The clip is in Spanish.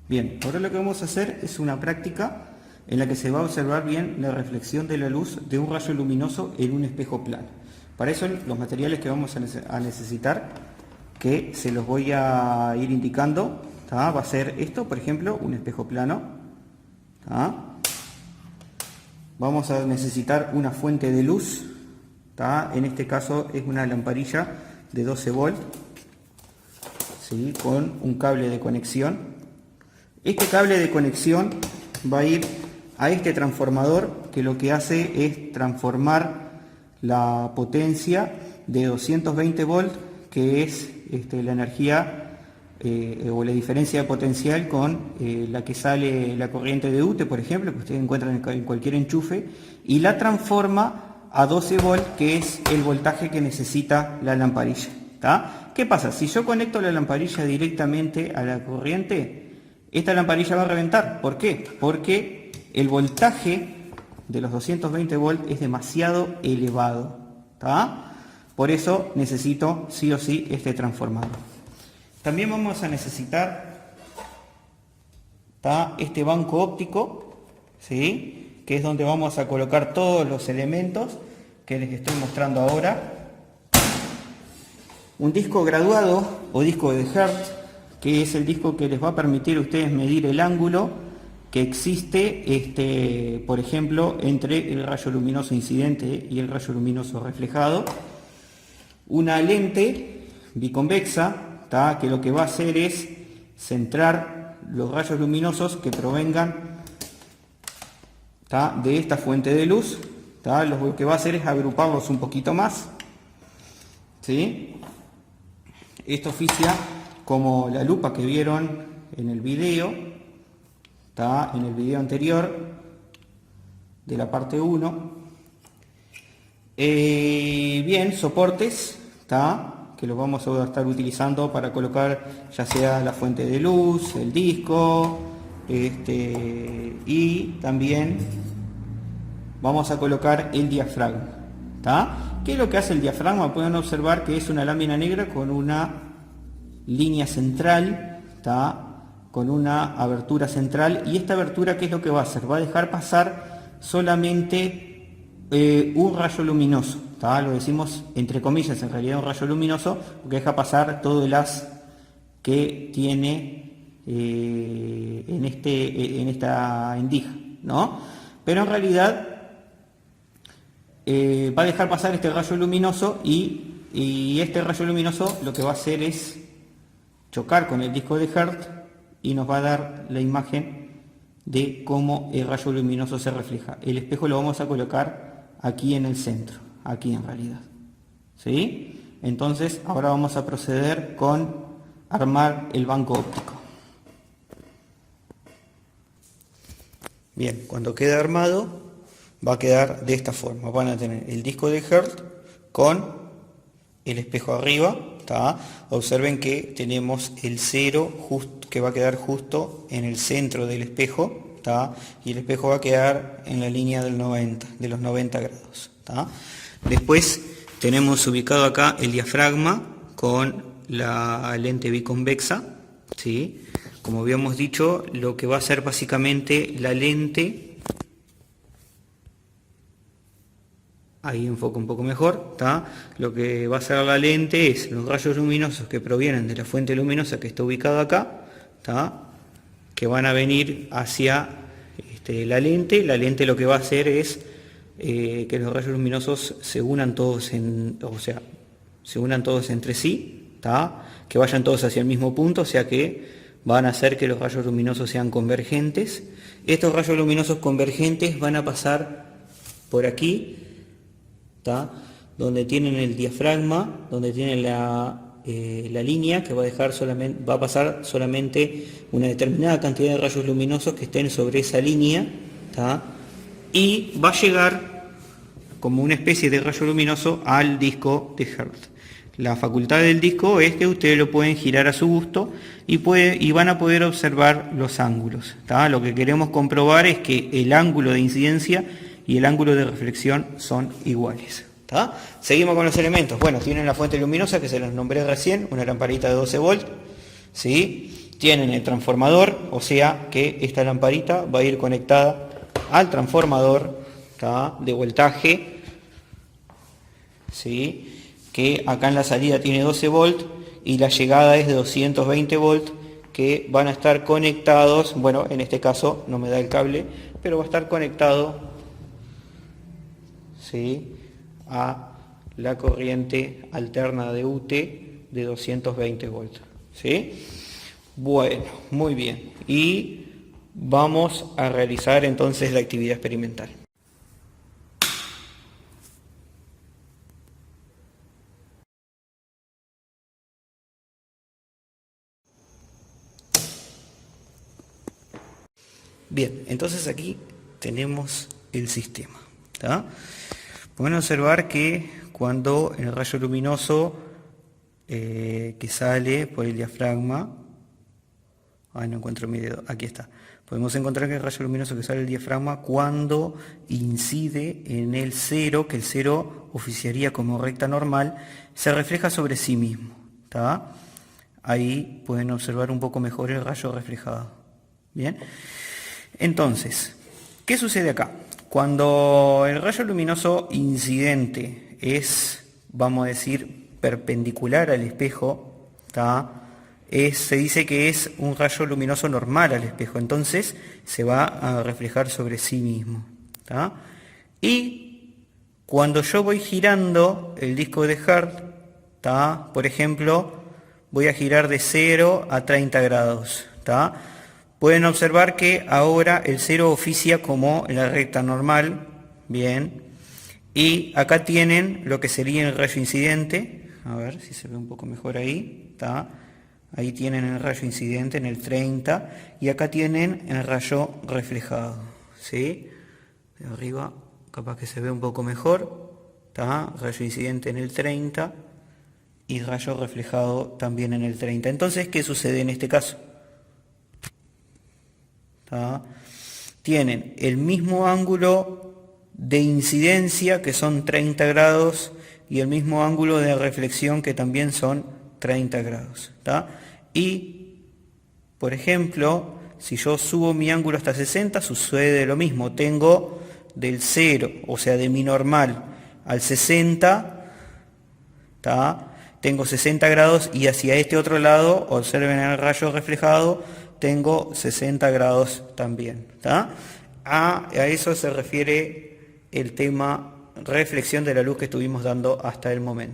Bien, ahora lo que vamos a hacer es una práctica en la que se va a observar bien la reflexión de la luz de un rayo luminoso en un espejo plano. Para eso los materiales que vamos a necesitar, que se los voy a ir indicando, ¿tá? Va a ser esto, por ejemplo, un espejo plano. ¿Tá? Vamos a necesitar una fuente de luz, ¿tá? En este caso es una lamparilla de 12 volts, ¿sí? Con un cable de conexión. Este cable de conexión va a ir a este transformador, que lo que hace es transformar la potencia de 220 volts, que es la energía o la diferencia de potencial con la que sale la corriente de UTE, por ejemplo, que ustedes encuentran en cualquier enchufe, y la transforma a 12 volts, que es el voltaje que necesita la lamparilla. ¿Tá? ¿Qué pasa? Si yo conecto la lamparilla directamente a la corriente, esta lamparilla va a reventar. ¿Por qué? Porque el voltaje de los 220 volts es demasiado elevado. ¿Tá? Por eso necesito sí o sí este transformador. También vamos a necesitar, ¿tá?, este banco óptico, ¿sí?, que es donde vamos a colocar todos los elementos que les estoy mostrando ahora. Un disco graduado o disco de Hertz, que es el disco que les va a permitir a ustedes medir el ángulo que existe, por ejemplo, entre el rayo luminoso incidente y el rayo luminoso reflejado. Una lente biconvexa, ¿tá?, que lo que va a hacer es centrar los rayos luminosos que provengan, ¿tá?, de esta fuente de luz. ¿Tá? Lo que va a hacer es agruparlos un poquito más, ¿sí? Esto oficia como la lupa que vieron en el video, ¿tá?, en el video anterior de la parte 1. Bien, soportes, ¿tá?, que los vamos a estar utilizando para colocar ya sea la fuente de luz, el disco, y también vamos a colocar el diafragma. ¿Tá? ¿Qué es lo que hace el diafragma? Pueden observar que es una lámina negra con una línea central, ¿tá?, con una abertura central, y esta abertura, ¿qué es lo que va a hacer? Va a dejar pasar solamente un rayo luminoso, ¿tá? Lo decimos entre comillas, en realidad un rayo luminoso, porque deja pasar todo el haz que tiene en esta endija, ¿no? Pero en realidad va a dejar pasar este rayo luminoso, y este rayo luminoso lo que va a hacer es chocar con el disco de Hertz y nos va a dar la imagen de cómo el rayo luminoso se refleja. El espejo lo vamos a colocar aquí en el centro, aquí en realidad, ¿sí? Entonces ahora vamos a proceder con armar el banco óptico. Bien, cuando quede armado va a quedar de esta forma. Van a tener el disco de Hertz con el espejo arriba, ¿tá? Observen que tenemos el 0 que va a quedar justo en el centro del espejo, ¿tá? Y el espejo va a quedar en la línea de los 90 grados, ¿tá? Después tenemos ubicado acá el diafragma con la lente biconvexa, ¿sí? Como habíamos dicho, lo que va a hacer básicamente la lente, ahí enfoca un poco mejor, ¿tá? Lo que va a hacer la lente es los rayos luminosos que provienen de la fuente luminosa que está ubicada acá, ¿tá?, que van a venir hacia la lente. La lente lo que va a hacer es que los rayos luminosos se unan todos entre sí, ¿tá?, que vayan todos hacia el mismo punto, o sea que van a hacer que los rayos luminosos sean convergentes. Estos rayos luminosos convergentes van a pasar por aquí, ¿tá?, donde tienen el diafragma, donde tienen la línea que va a pasar solamente una determinada cantidad de rayos luminosos que estén sobre esa línea, ¿tá?, y va a llegar como una especie de rayo luminoso al disco de Hertz. La facultad del disco es que ustedes lo pueden girar a su gusto y van a poder observar los ángulos, ¿tá? Lo que queremos comprobar es que el ángulo de incidencia y el ángulo de reflexión son iguales, ¿tá? Seguimos con los elementos. Bueno, tienen la fuente luminosa que se los nombré recién, una lamparita de 12 volts, ¿sí? tienen el transformador, o sea que esta lamparita va a ir conectada al transformador, ¿tá?, de voltaje, ¿sí?, que acá en la salida tiene 12 volt y la llegada es de 220 volt, que van a estar conectados, bueno, en este caso no me da el cable, pero va a estar conectado, ¿sí?, a la corriente alterna de UT de 220 volts, ¿sí? Bueno, muy bien. Y vamos a realizar entonces la actividad experimental. Bien, entonces aquí tenemos el sistema, ¿tá? Pueden observar que cuando el rayo luminoso que sale por el diafragma, no encuentro mi dedo, aquí está, podemos encontrar que el rayo luminoso que sale del diafragma, cuando incide en el cero, que el cero oficiaría como recta normal, se refleja sobre sí mismo, ¿tá? Ahí pueden observar un poco mejor el rayo reflejado. Bien, entonces, ¿qué sucede acá? Cuando el rayo luminoso incidente es, vamos a decir, perpendicular al espejo, ¿tá?, se dice que es un rayo luminoso normal al espejo, entonces se va a reflejar sobre sí mismo, ¿tá? Y cuando yo voy girando el disco de Hertz, ¿tá?, por ejemplo, voy a girar de 0 a 30 grados, ¿tá? Pueden observar que ahora el 0 oficia como la recta normal, bien, y acá tienen lo que sería el rayo incidente, a ver si se ve un poco mejor ahí, ¿tá? Ahí tienen el rayo incidente en el 30 y acá tienen el rayo reflejado, ¿sí? De arriba capaz que se ve un poco mejor, ¿tá? Rayo incidente en el 30 y rayo reflejado también en el 30. Entonces, ¿qué sucede en este caso? ¿Tá? Tienen el mismo ángulo de incidencia, que son 30 grados, y el mismo ángulo de reflexión, que también son 30 grados. ¿Tá? Y, por ejemplo, si yo subo mi ángulo hasta 60, sucede lo mismo. Tengo del 0, o sea, de mi normal, al 60, ¿tá?, tengo 60 grados, y hacia este otro lado, observen el rayo reflejado, tengo 60 grados también, ¿tá? A eso se refiere el tema reflexión de la luz que estuvimos dando hasta el momento.